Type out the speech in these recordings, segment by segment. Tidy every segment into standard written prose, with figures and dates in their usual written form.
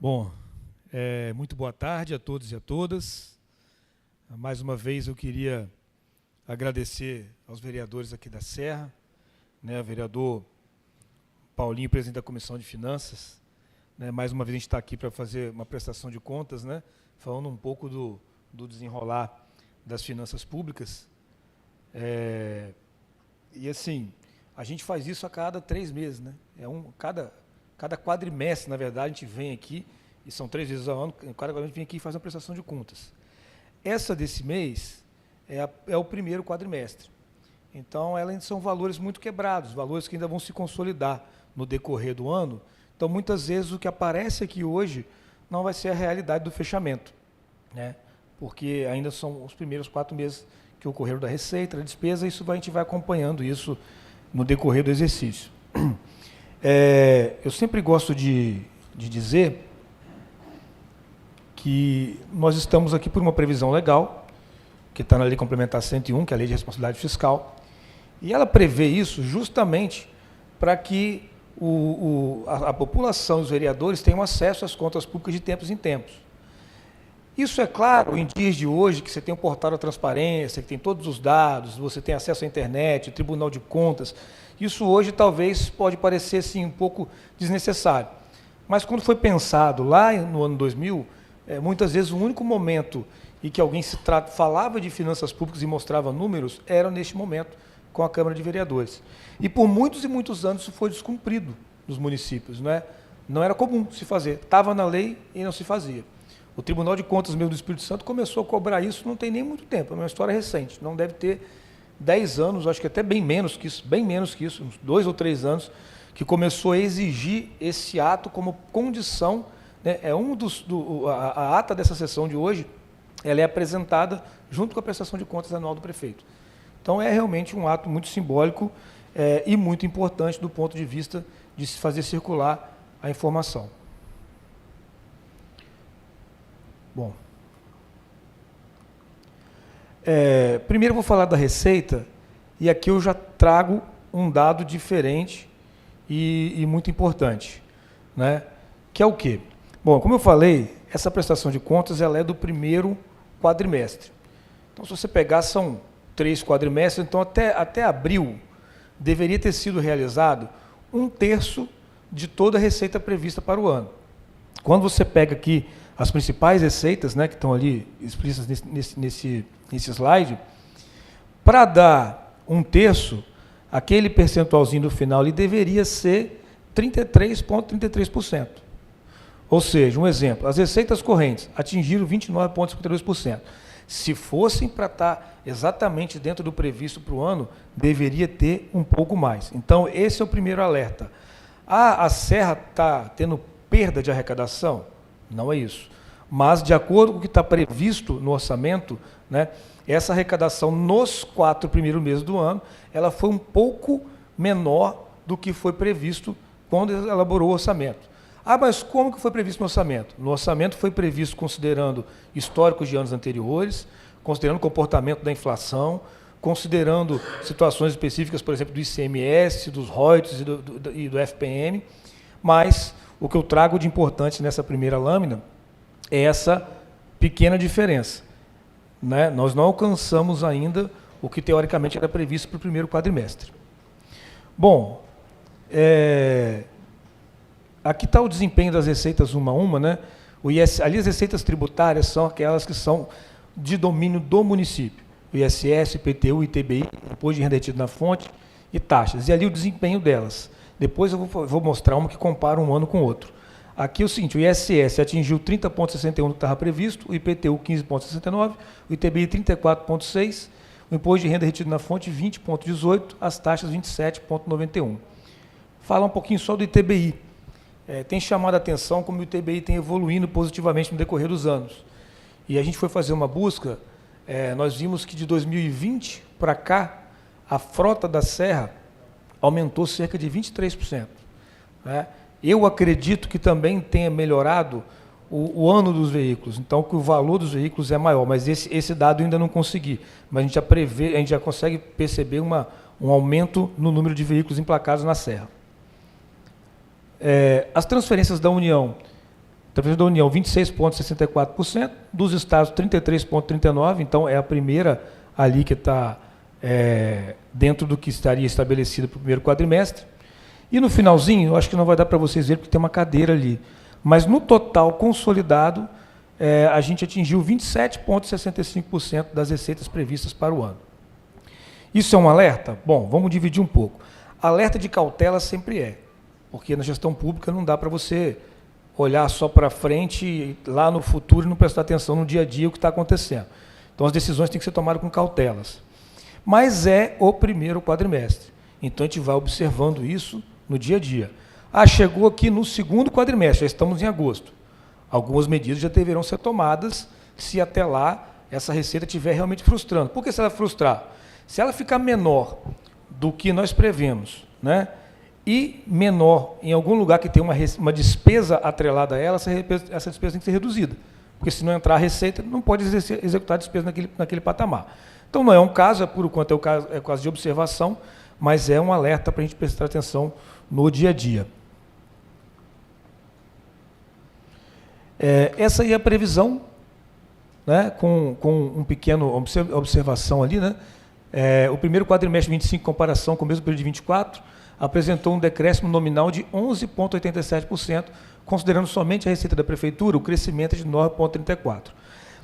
Bom, muito boa tarde a todos e a todas. Mais uma vez eu queria agradecer aos vereadores aqui da Serra, o vereador Paulinho, presidente da Comissão de Finanças. Mais uma vez a gente está aqui para fazer uma prestação de contas, falando um pouco do desenrolar das finanças públicas. E assim, a gente faz isso a cada 3 meses, cada quadrimestre, na verdade, a gente vem aqui, e são 3 vezes ao ano, cada quadrimestre a gente vem aqui e faz uma prestação de contas. Essa desse mês é o primeiro quadrimestre. Então, são valores muito quebrados, valores que ainda vão se consolidar no decorrer do ano. Então, muitas vezes, o que aparece aqui hoje não vai ser a realidade do fechamento, porque ainda são os primeiros 4 meses que ocorreram da receita, da despesa, e a gente vai acompanhando isso no decorrer do exercício. Eu sempre gosto de dizer que nós estamos aqui por uma previsão legal, que está na Lei Complementar 101, que é a Lei de Responsabilidade Fiscal, e ela prevê isso justamente para que a população, os vereadores, tenham acesso às contas públicas de tempos em tempos. Isso é claro, em dias de hoje, que você tem o portal da transparência, que tem todos os dados, você tem acesso à internet, Tribunal de Contas. Isso hoje talvez pode parecer sim, um pouco desnecessário. Mas quando foi pensado lá no ano 2000, muitas vezes o único momento em que alguém falava de finanças públicas e mostrava números era neste momento com a Câmara de Vereadores. E por muitos e muitos anos isso foi descumprido nos municípios. Não era comum se fazer, estava na lei e não se fazia. O Tribunal de Contas mesmo do Espírito Santo começou a cobrar isso não tem nem muito tempo, é uma história recente, não deve ter 10 anos, acho que até bem menos que isso, uns 2 ou 3 anos, que começou a exigir esse ato como condição, a ata dessa sessão de hoje, ela é apresentada junto com a prestação de contas anual do prefeito. Então é realmente um ato muito simbólico e muito importante do ponto de vista de se fazer circular a informação. Bom, primeiro eu vou falar da receita, e aqui eu já trago um dado diferente e muito importante, que é o quê? Bom, como eu falei, essa prestação de contas ela é do primeiro quadrimestre. Então, se você pegar, são 3 quadrimestres, então até abril deveria ter sido realizado 1/3 de toda a receita prevista para o ano. Quando você pega aqui as principais receitas, que estão ali explícitas nesse slide, para dar 1/3, aquele percentualzinho do final ali deveria ser 33,33%. Ou seja, um exemplo, as receitas correntes atingiram 29,52%. Se fossem para estar exatamente dentro do previsto para o ano, deveria ter um pouco mais. Então, esse é o primeiro alerta. A Serra está tendo perda de arrecadação? Não é isso. Mas, de acordo com o que está previsto no orçamento, essa arrecadação nos 4 primeiros meses do ano, ela foi um pouco menor do que foi previsto quando elaborou o orçamento. Mas como que foi previsto no orçamento? No orçamento foi previsto considerando históricos de anos anteriores, considerando o comportamento da inflação, considerando situações específicas, por exemplo, do ICMS, dos royalties e do FPM, mas o que eu trago de importante nessa primeira lâmina é essa pequena diferença. Nós não alcançamos ainda o que teoricamente era previsto para o primeiro quadrimestre. Bom, aqui está o desempenho das receitas uma a uma. Ali as receitas tributárias são aquelas que são de domínio do município. O ISS, IPTU, ITBI, Imposto de Renda Retido na Fonte e taxas. E ali o desempenho delas. Depois eu vou mostrar uma que compara um ano com o outro. Aqui é o seguinte, o ISS atingiu 30,61 do que estava previsto, o IPTU 15,69, o ITBI 34,6, o Imposto de Renda Retido na Fonte 20,18, as taxas 27,91. Falar um pouquinho só do ITBI. Tem chamado a atenção como o ITBI tem evoluindo positivamente no decorrer dos anos. E a gente foi fazer uma busca, nós vimos que de 2020 para cá, a frota da Serra aumentou cerca de 23%. Eu acredito que também tenha melhorado o ano dos veículos, então que o valor dos veículos é maior, mas esse dado eu ainda não consegui. Mas a gente já consegue perceber um aumento no número de veículos emplacados na Serra. As transferências da União através da União, 26,64%, dos estados, 33,39%, então é a primeira ali que está dentro do que estaria estabelecido para o primeiro quadrimestre. E no finalzinho, eu acho que não vai dar para vocês verem, porque tem uma cadeira ali, mas no total consolidado, a gente atingiu 27,65% das receitas previstas para o ano. Isso é um alerta? Bom, vamos dividir um pouco. Alerta de cautela sempre é, porque na gestão pública não dá para você olhar só para frente, lá no futuro, e não prestar atenção no dia a dia o que está acontecendo. Então as decisões têm que ser tomadas com cautelas. Mas é o primeiro quadrimestre. Então a gente vai observando isso no dia a dia. Chegou aqui no segundo quadrimestre, já estamos em agosto. Algumas medidas já deverão ser tomadas se até lá essa receita estiver realmente frustrando. Por que se ela frustrar? Se ela ficar menor do que nós prevemos, né, e menor em algum lugar que tem uma despesa atrelada a ela, essa despesa tem que ser reduzida. Porque se não entrar a receita, não pode executar a despesa naquele patamar. Então não é um caso, é puro quanto é caso de observação, mas é um alerta para a gente prestar atenção no dia a dia. Essa aí é a previsão, né, com um pequeno observação ali, né? O primeiro quadrimestre de 25, em comparação com o mesmo período de 24, apresentou um decréscimo nominal de 11,87%, considerando somente a receita da prefeitura, o crescimento é de 9,34%.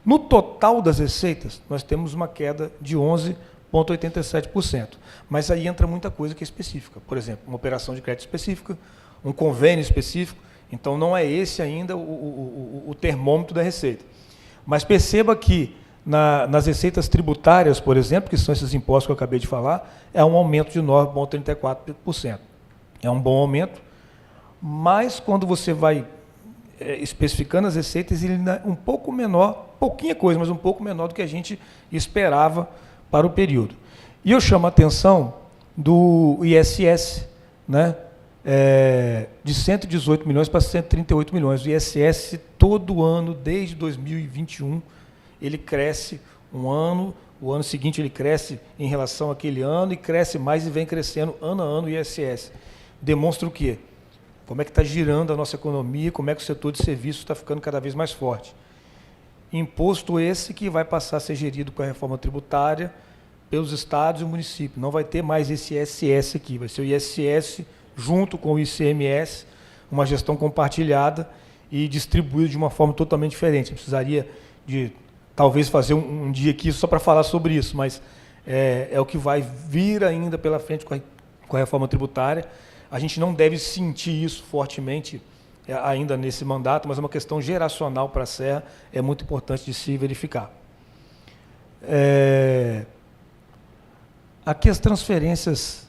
No total das receitas, nós temos uma queda de 11,87%, mas aí entra muita coisa que é específica. Por exemplo, uma operação de crédito específica, um convênio específico, então não é esse ainda o termômetro da receita. Mas perceba que nas receitas tributárias, por exemplo, que são esses impostos que eu acabei de falar, é um aumento de 9,34%. É um bom aumento, mas quando você vai especificando as receitas, ele é um pouco menor, pouquinha coisa, mas um pouco menor do que a gente esperava para o período. E eu chamo a atenção do ISS, né, de 118 milhões para 138 milhões. O ISS, todo ano, desde 2021, ele cresce um ano, o ano seguinte ele cresce em relação àquele ano e cresce mais e vem crescendo ano a ano o ISS. Demonstra o quê? Como é que está girando a nossa economia, como é que o setor de serviços está ficando cada vez mais forte. Imposto esse que vai passar a ser gerido com a reforma tributária pelos estados e o município. Não vai ter mais esse ISS aqui, vai ser o ISS junto com o ICMS, uma gestão compartilhada e distribuída de uma forma totalmente diferente. Eu precisaria de talvez fazer um dia aqui só para falar sobre isso, mas é o que vai vir ainda pela frente com a reforma tributária. A gente não deve sentir isso fortemente ainda nesse mandato, mas é uma questão geracional para a Serra, é muito importante de se verificar. Aqui as transferências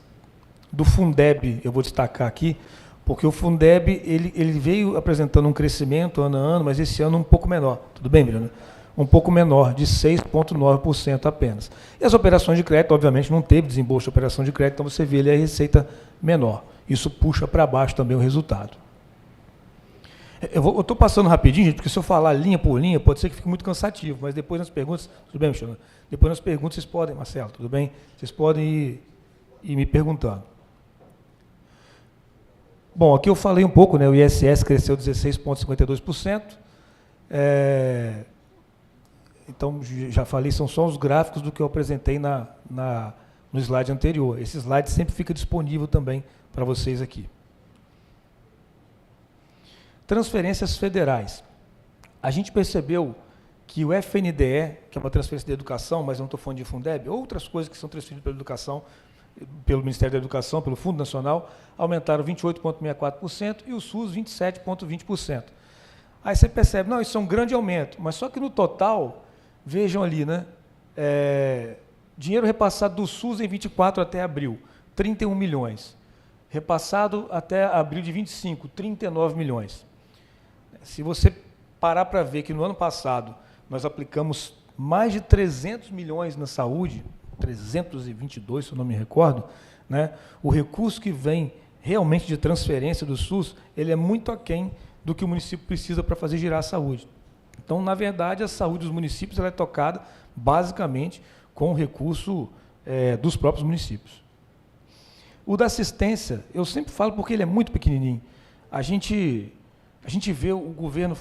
do Fundeb, eu vou destacar aqui, porque o Fundeb ele veio apresentando um crescimento ano a ano, mas esse ano um pouco menor. Tudo bem, Miriam? Um pouco menor, de 6,9% apenas. E as operações de crédito, obviamente, não teve desembolso de operação de crédito, então você vê ali a receita menor. Isso puxa para baixo também o resultado. Eu estou passando rapidinho, gente, porque se eu falar linha por linha, pode ser que fique muito cansativo, mas depois nas perguntas... Tudo bem, Michel? Depois nas perguntas vocês podem, Marcelo, tudo bem? Vocês podem ir me perguntando. Bom, aqui eu falei um pouco, né? O ISS cresceu 16,52%. Então, já falei, são só os gráficos do que eu apresentei no slide anterior. Esse slide sempre fica disponível também para vocês aqui. Transferências federais. A gente percebeu que o FNDE, que é uma transferência de educação, mas não estou falando de Fundeb, outras coisas que são transferidas pela educação, pelo Ministério da Educação, pelo Fundo Nacional, aumentaram 28,64% e o SUS 27,20%. Aí você percebe, não, isso é um grande aumento, mas só que no total, vejam ali, né? Dinheiro repassado do SUS em 24 até abril, 31 milhões. Repassado até abril de 25, 39 milhões. Se você parar para ver que no ano passado nós aplicamos mais de 300 milhões na saúde, 322, se eu não me recordo, né? O recurso que vem realmente de transferência do SUS, ele é muito aquém do que o município precisa para fazer girar a saúde. Então, na verdade, a saúde dos municípios ela é tocada basicamente com o recurso dos próprios municípios. O da assistência, eu sempre falo porque ele é muito pequenininho. A gente A gente vê o governo,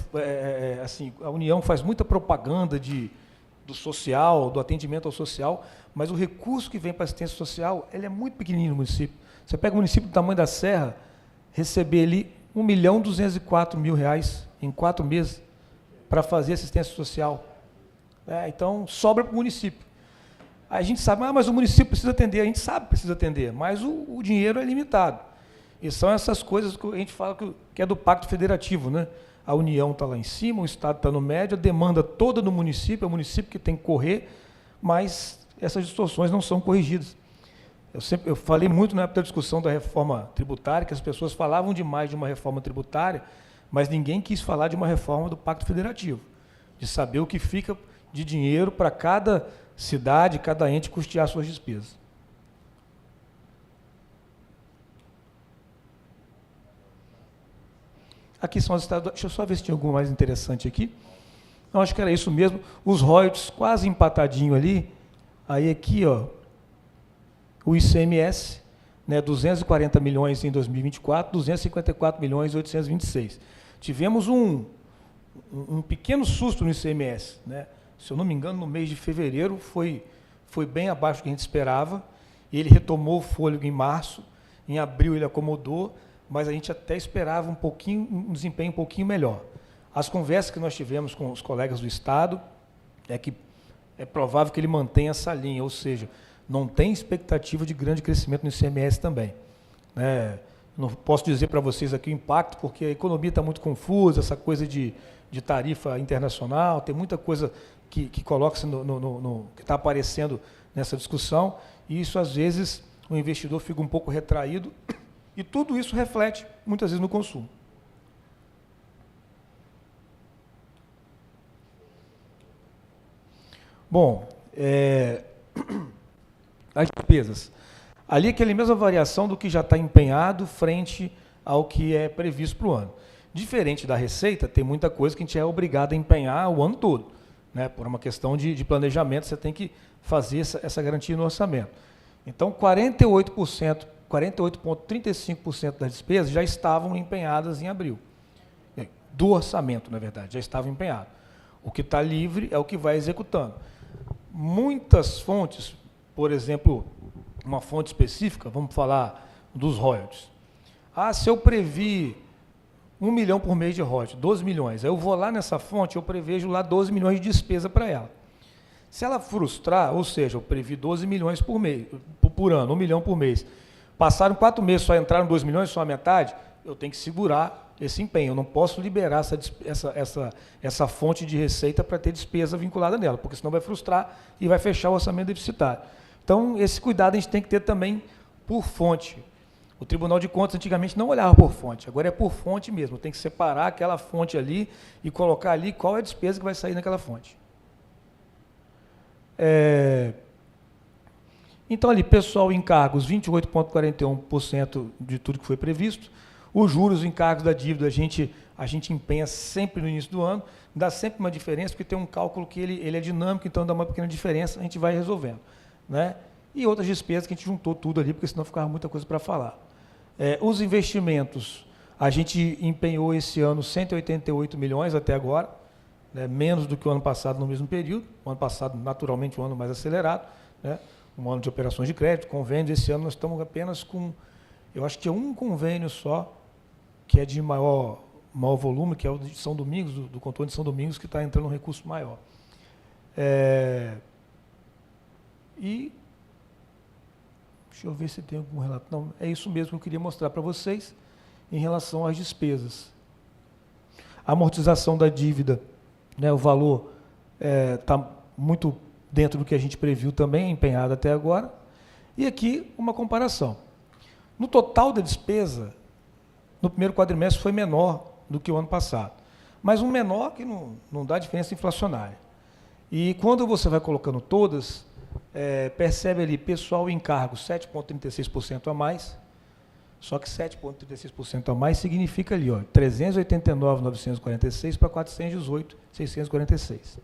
assim, a União faz muita propaganda do social, do atendimento ao social, mas o recurso que vem para a assistência social, ele é muito pequenininho no município. Você pega um município do tamanho da Serra, receber ali R$ 1.204.000 em 4 meses para fazer assistência social. Então, sobra para o município. A gente sabe, mas o município precisa atender, a gente sabe que precisa atender, mas o dinheiro é limitado. E são essas coisas que a gente fala que é do pacto federativo, né? A União está lá em cima, o Estado está no médio, a demanda toda no município, é o município que tem que correr, mas essas distorções não são corrigidas. Eu falei muito na época da discussão da reforma tributária, que as pessoas falavam demais de uma reforma tributária, mas ninguém quis falar de uma reforma do pacto federativo, de saber o que fica de dinheiro para cada cidade, cada ente custear suas despesas. Aqui são as estaduais. Deixa eu só ver se tinha algum mais interessante aqui. Não, acho que era isso mesmo. Os royalties quase empatadinho ali. Aí aqui, ó, o ICMS, né, 240 milhões em 2024, 254 milhões e 826. Tivemos um pequeno susto no ICMS, né? Se eu não me engano, no mês de fevereiro foi bem abaixo do que a gente esperava. Ele retomou o fôlego em março, em abril ele acomodou, mas a gente até esperava um desempenho um pouquinho melhor. As conversas que nós tivemos com os colegas do Estado é que é provável que ele mantenha essa linha, ou seja, não tem expectativa de grande crescimento no ICMS também. Não posso dizer para vocês aqui o impacto, porque a economia está muito confusa, essa coisa de tarifa internacional, tem muita coisa que coloca-se que está aparecendo nessa discussão, e isso, às vezes, o investidor fica um pouco retraído, e tudo isso reflete, muitas vezes, no consumo. Bom, as despesas. Ali, aquela mesma variação do que já está empenhado frente ao que é previsto para o ano. Diferente da receita, tem muita coisa que a gente é obrigado a empenhar o ano todo, né? Por uma questão de planejamento, você tem que fazer essa garantia no orçamento. Então, 48,35% das despesas já estavam empenhadas em abril. Do orçamento, na verdade, já estavam empenhadas. O que está livre é o que vai executando. Muitas fontes, por exemplo, uma fonte específica, vamos falar dos royalties. Se eu previ 1 milhão por mês de royalties, 12 milhões, aí eu vou lá nessa fonte, eu prevejo lá 12 milhões de despesa para ela. Se ela frustrar, ou seja, eu previ 12 milhões por mês, por ano, 1 milhão por mês, passaram 4 meses, só entraram 2 milhões, só a metade, eu tenho que segurar esse empenho, eu não posso liberar essa fonte de receita para ter despesa vinculada nela, porque senão vai frustrar e vai fechar o orçamento deficitário. Então, esse cuidado a gente tem que ter também por fonte. O Tribunal de Contas antigamente não olhava por fonte, agora é por fonte mesmo, tem que separar aquela fonte ali e colocar ali qual é a despesa que vai sair naquela fonte. Então, ali, pessoal, encargos, 28,41% de tudo que foi previsto. Os juros, os encargos da dívida, a gente empenha sempre no início do ano, dá sempre uma diferença, porque tem um cálculo que ele é dinâmico, então dá uma pequena diferença, a gente vai resolvendo, né? E outras despesas que a gente juntou tudo ali, porque senão ficava muita coisa para falar. Os investimentos, a gente empenhou esse ano 188 milhões até agora, né, menos do que o ano passado no mesmo período. O ano passado, naturalmente, um ano mais acelerado, né, um ano de operações de crédito, convênios. Esse ano nós estamos apenas com, eu acho que é um convênio só, que é de maior volume, que é o de São Domingos, do contorno de São Domingos, que está entrando um recurso maior. E deixa eu ver se tem algum relato. Não, é isso mesmo que eu queria mostrar para vocês em relação às despesas. A amortização da dívida, né, o valor está muito dentro do que a gente previu também, empenhado até agora. E aqui uma comparação. No total da despesa, no primeiro quadrimestre foi menor do que o ano passado, mas um menor que não dá diferença inflacionária. E quando você vai colocando todas, percebe ali, pessoal e encargos, 7,36% a mais, só que 7,36% a mais significa ali, 389.946 para 418.646.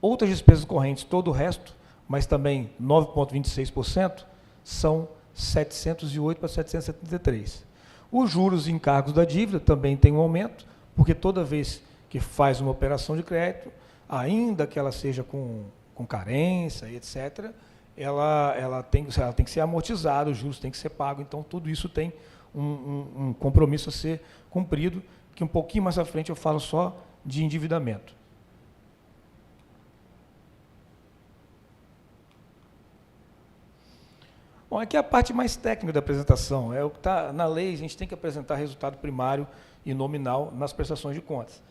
Outras despesas correntes, todo o resto, mas também 9,26%, são 708 para 773. Os juros e encargos da dívida também tem um aumento, porque toda vez que faz uma operação de crédito, ainda que ela seja com carência, etc., ela tem que ser amortizada, os juros têm que ser pagos, então tudo isso tem um compromisso a ser cumprido, que um pouquinho mais à frente eu falo só de endividamento. Bom, aqui é a parte mais técnica da apresentação, é o que está na lei, a gente tem que apresentar resultado primário e nominal nas prestações de contas.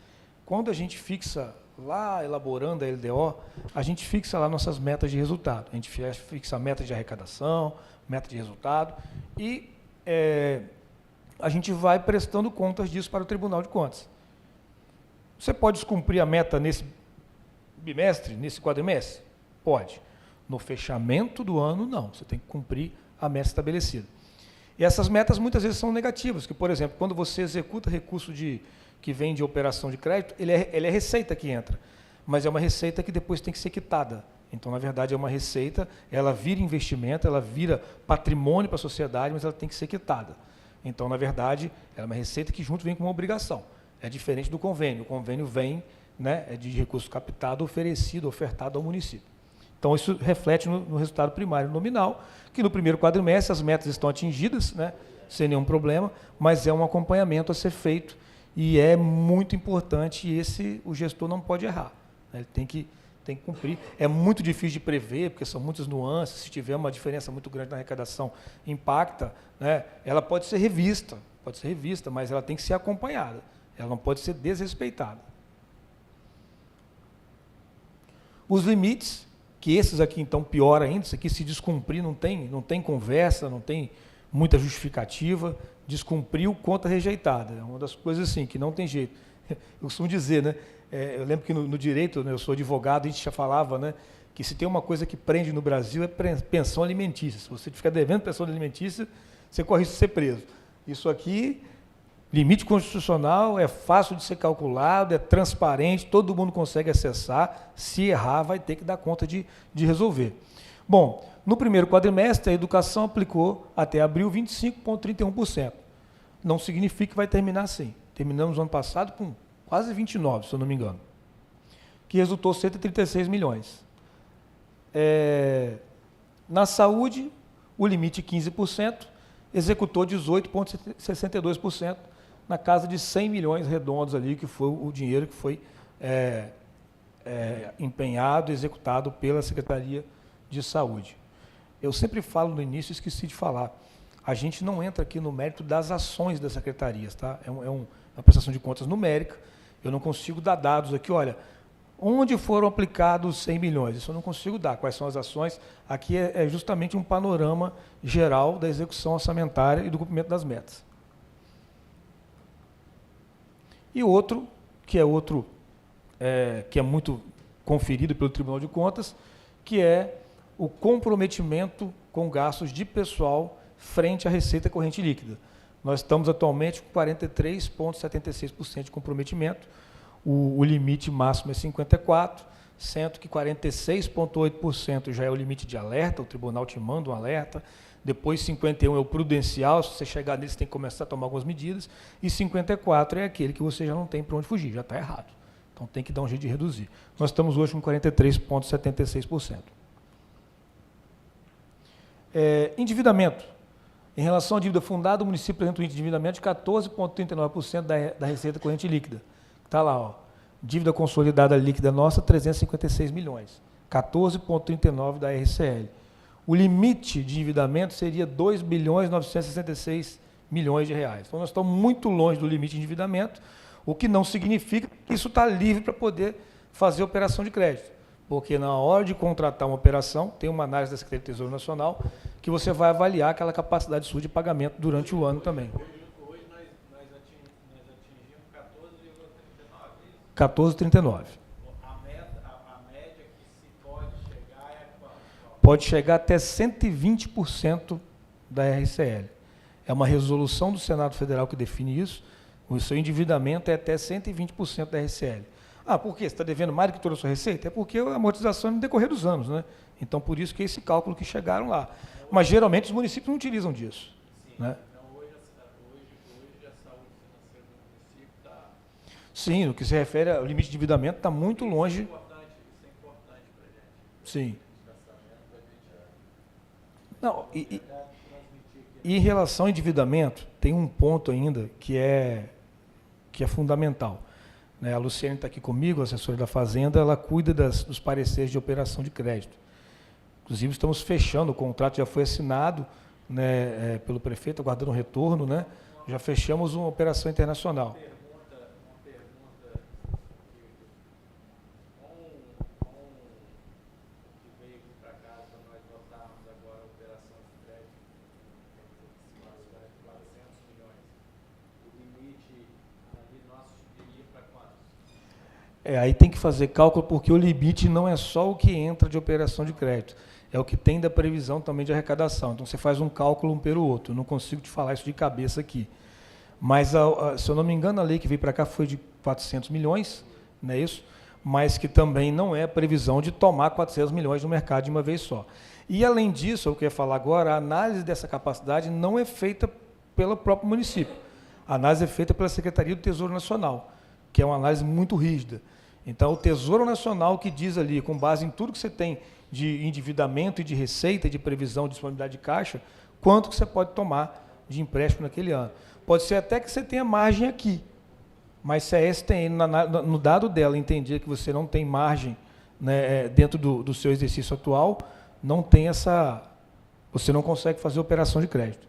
Quando a gente fixa lá, elaborando a LDO, a gente fixa lá nossas metas de resultado, a gente fixa a meta de arrecadação, meta de resultado, e a gente vai prestando contas disso para o Tribunal de Contas. Você pode descumprir a meta nesse bimestre, nesse quadrimestre? Pode. No fechamento do ano, não. Você tem que cumprir a meta estabelecida. E essas metas muitas vezes são negativas, que, por exemplo, quando você executa recurso que vem de operação de crédito, ele é receita que entra, mas é uma receita que depois tem que ser quitada. Então, na verdade, é uma receita, ela vira investimento, ela vira patrimônio para a sociedade, mas ela tem que ser quitada. Então, na verdade, é uma receita que junto vem com uma obrigação. É diferente do convênio. O convênio vem, né, é de recurso captado, ofertado ao município. Então, isso reflete no resultado primário nominal, que no primeiro quadrimestre as metas estão atingidas, né, sem nenhum problema, mas é um acompanhamento a ser feito e é muito importante e o gestor não pode errar. Né, ele tem que cumprir. É muito difícil de prever, porque são muitas nuances, se tiver uma diferença muito grande na arrecadação, impacta, né, ela pode ser revista, mas ela tem que ser acompanhada, ela não pode ser desrespeitada. Os limites, que esses aqui, então, pior ainda, isso aqui se descumprir, não tem conversa, não tem muita justificativa, descumpriu, conta rejeitada. É uma das coisas assim, que não tem jeito. Eu costumo dizer, né? Eu lembro que no direito, né, eu sou advogado, a gente já falava, né, que se tem uma coisa que prende no Brasil é pensão alimentícia. Se você ficar devendo pensão alimentícia, você corre risco de ser preso. Isso aqui, limite constitucional, é fácil de ser calculado, é transparente, todo mundo consegue acessar, se errar vai ter que dar conta de resolver. Bom, no primeiro quadrimestre a educação aplicou até abril 25,31%. Não significa que vai terminar assim. Terminamos no ano passado com quase 29, se eu não me engano, que resultou 136 milhões. Na saúde, o limite 15%, executou 18,62%, na casa de 100 milhões redondos ali, que foi o dinheiro que foi empenhado, executado pela Secretaria de Saúde. Eu sempre falo no início, esqueci de falar, a gente não entra aqui no mérito das ações das secretarias, tá? É uma prestação de contas numérica, eu não consigo dar dados aqui, olha, onde foram aplicados 100 milhões, isso eu não consigo dar, quais são as ações, aqui é justamente um panorama geral da execução orçamentária e do cumprimento das metas. E outro, que é muito conferido pelo Tribunal de Contas, que é o comprometimento com gastos de pessoal frente à receita corrente líquida. Nós estamos atualmente com 43,76% de comprometimento, o limite máximo é 54%, sendo que 46,8% já é o limite de alerta, o tribunal te manda um alerta, depois 51% é o prudencial, se você chegar nele você tem que começar a tomar algumas medidas, e 54% é aquele que você já não tem para onde fugir, já está errado. Então tem que dar um jeito de reduzir. Nós estamos hoje com 43,76%. Endividamento. Em relação à dívida fundada, o município apresenta um endividamento de 14,39% da receita corrente líquida. Está lá, ó, dívida consolidada líquida nossa, 356 milhões, 14,39% da RCL. O limite de endividamento seria 2.966 milhões de reais. Então, nós estamos muito longe do limite de endividamento, o que não significa que isso está livre para poder fazer operação de crédito. Porque na hora de contratar uma operação, tem uma análise da Secretaria do Tesouro Nacional, que você vai avaliar aquela capacidade sua de pagamento durante o ano também. Hoje nós atingimos 14,39. 14,39. A média que se pode chegar é quanto? Pode chegar até 120% da RCL. É uma resolução do Senado Federal que define isso. O seu endividamento é até 120% da RCL. Ah, por quê? Você está devendo mais do que toda a sua receita? É porque a amortização é no decorrer dos anos, né? Então, por isso que é esse cálculo que chegaram lá. Mas, geralmente, os municípios não utilizam disso. Sim, né? então hoje Sim, no que se refere ao limite de endividamento, está muito longe. Isso é importante para a gente. Sim. Não, Transmitir e em relação ao endividamento, tem um ponto ainda que é fundamental. Né? A Luciane está aqui comigo, a assessora da Fazenda, ela cuida dos pareceres de operação de crédito. Inclusive, estamos fechando, o contrato já foi assinado, né, pelo prefeito, aguardando um retorno, né? Já fechamos uma operação internacional. uma pergunta com o que veio aqui para casa, nós votarmos agora a operação de crédito, de 400 milhões. O limite ali nosso iria para quantos? Aí tem que fazer cálculo, porque o limite não é só o que entra de operação de crédito, é o que tem da previsão também de arrecadação. Então, você faz um cálculo um pelo outro. Eu não consigo te falar isso de cabeça aqui. Mas, se eu não me engano, a lei que veio para cá foi de 400 milhões, não é isso? Mas que também não é a previsão de tomar 400 milhões no mercado de uma vez só. E, além disso, eu quero falar agora, a análise dessa capacidade não é feita pelo próprio município. A análise é feita pela Secretaria do Tesouro Nacional, que é uma análise muito rígida. Então, o Tesouro Nacional que diz ali, com base em tudo que você tem de endividamento e de receita, de previsão de disponibilidade de caixa, quanto que você pode tomar de empréstimo naquele ano. Pode ser até que você tenha margem aqui, mas se a STN, no dado dela, entender que você não tem margem, né, dentro do seu exercício atual, não tem você não consegue fazer operação de crédito.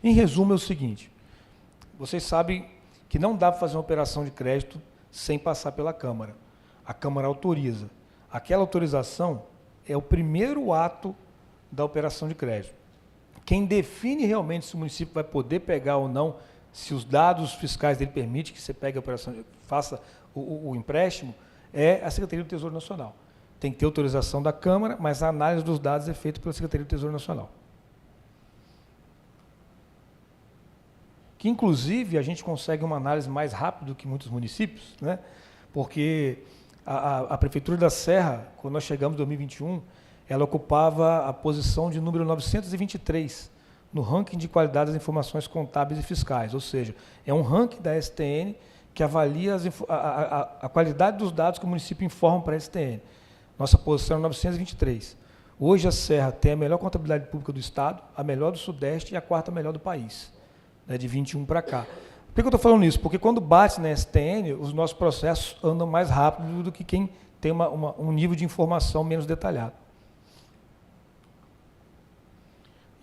Em resumo, é o seguinte, vocês sabem que não dá para fazer uma operação de crédito sem passar pela Câmara. A Câmara autoriza. Aquela autorização é o primeiro ato da operação de crédito. Quem define realmente se o município vai poder pegar ou não, se os dados fiscais dele permitem que você pegue a operação, faça o empréstimo, é a Secretaria do Tesouro Nacional. Tem que ter autorização da Câmara, mas a análise dos dados é feita pela Secretaria do Tesouro Nacional. Que, inclusive, a gente consegue uma análise mais rápida do que muitos municípios, né? Porque a Prefeitura da Serra, quando nós chegamos em 2021, ela ocupava a posição de número 923 no ranking de qualidade das informações contábeis e fiscais, ou seja, é um ranking da STN que avalia a qualidade dos dados que o município informa para a STN. Nossa posição é 923. Hoje a Serra tem a melhor contabilidade pública do Estado, a melhor do Sudeste e a quarta melhor do país, né, de 21 para cá. Por que eu estou falando isso? Porque quando bate na STN, os nossos processos andam mais rápido do que quem tem um nível de informação menos detalhado.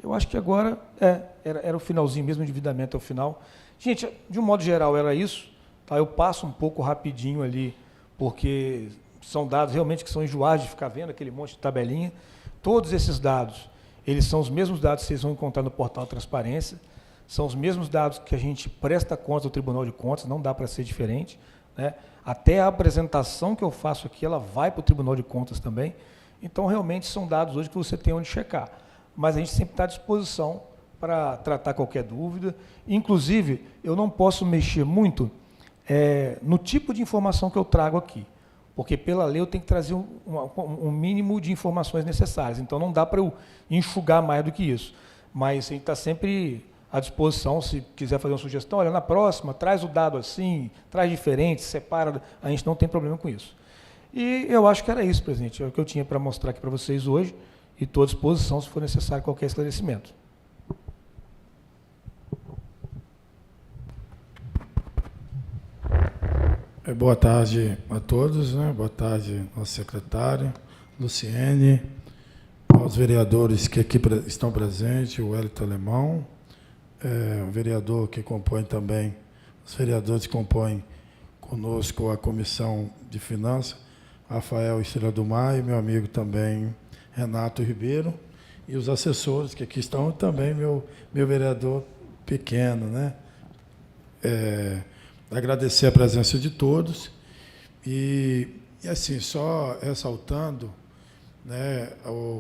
Eu acho que agora era o finalzinho mesmo, o endividamento é o final. Gente, de um modo geral era isso. Tá? Eu passo um pouco rapidinho ali, porque são dados realmente que são enjoados de ficar vendo aquele monte de tabelinha. Todos esses dados, eles são os mesmos dados que vocês vão encontrar no portal Transparência. São os mesmos dados que a gente presta conta ao Tribunal de Contas, não dá para ser diferente, né? Até a apresentação que eu faço aqui, ela vai para o Tribunal de Contas também. Então, realmente, são dados hoje que você tem onde checar. Mas a gente sempre está à disposição para tratar qualquer dúvida. Inclusive, eu não posso mexer muito no tipo de informação que eu trago aqui, porque, pela lei, eu tenho que trazer um mínimo de informações necessárias. Então, não dá para eu enxugar mais do que isso. Mas a gente está sempre à disposição, se quiser fazer uma sugestão, olha, na próxima, traz o dado assim, traz diferente, separa, a gente não tem problema com isso. E eu acho que era isso, presidente, é o que eu tinha para mostrar aqui para vocês hoje, e estou à disposição se for necessário qualquer esclarecimento. Boa tarde a todos, né? Boa tarde ao secretário, Luciene, aos vereadores que aqui estão presentes, o Wellington Alemão, o vereador que compõe também, os vereadores que compõem conosco a Comissão de Finanças, Rafael Estrela do Mar, e meu amigo também, Renato Ribeiro, e os assessores que aqui estão, também meu vereador pequeno, né? Agradecer a presença de todos e assim, só ressaltando, né,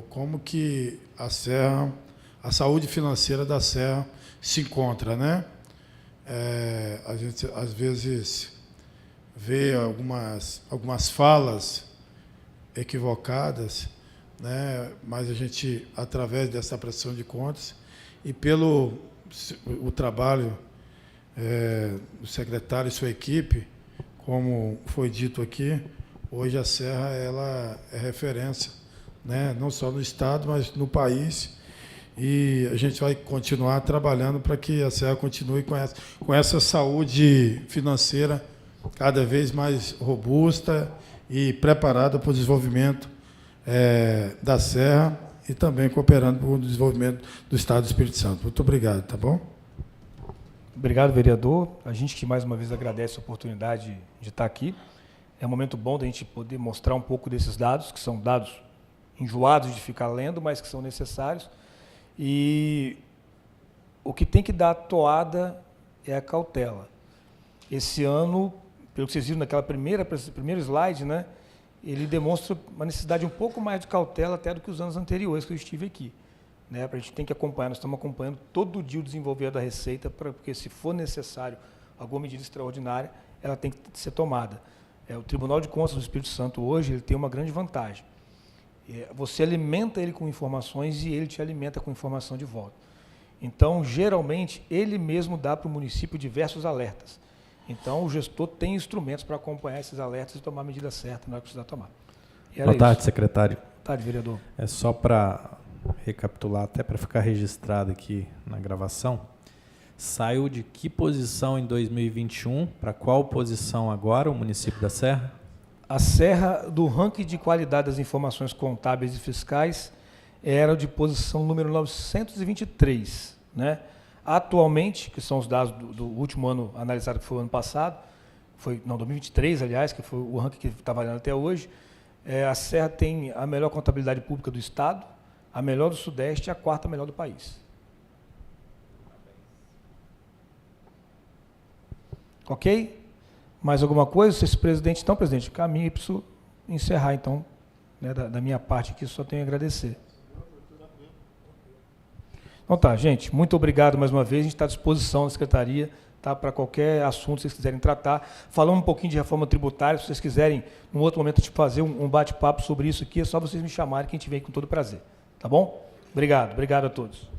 como que a Serra, a saúde financeira da Serra se encontra, né? A gente, às vezes, vê algumas falas equivocadas, né? Mas a gente, através dessa prestação de contas e pelo o trabalho o secretário e sua equipe, como foi dito aqui, hoje a Serra ela é referência, né? Não só no Estado, mas no país. E a gente vai continuar trabalhando para que a Serra continue com essa saúde financeira cada vez mais robusta e preparada para o desenvolvimento da Serra e também cooperando para o desenvolvimento do Estado do Espírito Santo. Muito obrigado, tá bom? Obrigado, vereador. A gente que mais uma vez agradece a oportunidade de estar aqui. É um momento bom da gente poder mostrar um pouco desses dados, que são dados enjoados de ficar lendo, mas que são necessários. E o que tem que dar toada é a cautela. Esse ano, pelo que vocês viram naquela primeiro slide, né, ele demonstra uma necessidade um pouco mais de cautela até do que os anos anteriores que eu estive aqui. Né, a gente tem que acompanhar, nós estamos acompanhando todo dia o desenvolvimento da Receita, porque se for necessário alguma medida extraordinária, ela tem que ser tomada. O Tribunal de Contas do Espírito Santo hoje ele tem uma grande vantagem. Você alimenta ele com informações e ele te alimenta com informação de volta. Então, geralmente, ele mesmo dá para o município diversos alertas. Então, o gestor tem instrumentos para acompanhar esses alertas e tomar a medida certa na hora que precisar tomar. Boa tarde, secretário. Boa tarde, vereador. É só para recapitular, até para ficar registrado aqui na gravação. Saiu de que posição em 2021? Para qual posição agora o município da Serra? A Serra, do ranking de qualidade das informações contábeis e fiscais, era de posição número 923. Né? Atualmente, que são os dados do último ano analisado, que foi o ano passado, 2023, aliás, que foi o ranking que está valendo até hoje, a Serra tem a melhor contabilidade pública do Estado, a melhor do Sudeste e a quarta melhor do país. Ok? Mais alguma coisa? Se esse presidente, então, presidente, caminho, eu preciso encerrar, então, né, da minha parte aqui, só tenho a agradecer. Então tá, gente, muito obrigado mais uma vez, a gente está à disposição da Secretaria, tá, para qualquer assunto que vocês quiserem tratar. Falando um pouquinho de reforma tributária, se vocês quiserem, num outro momento, fazer um bate-papo sobre isso aqui, é só vocês me chamarem que a gente vem com todo prazer. Tá bom? Obrigado a todos.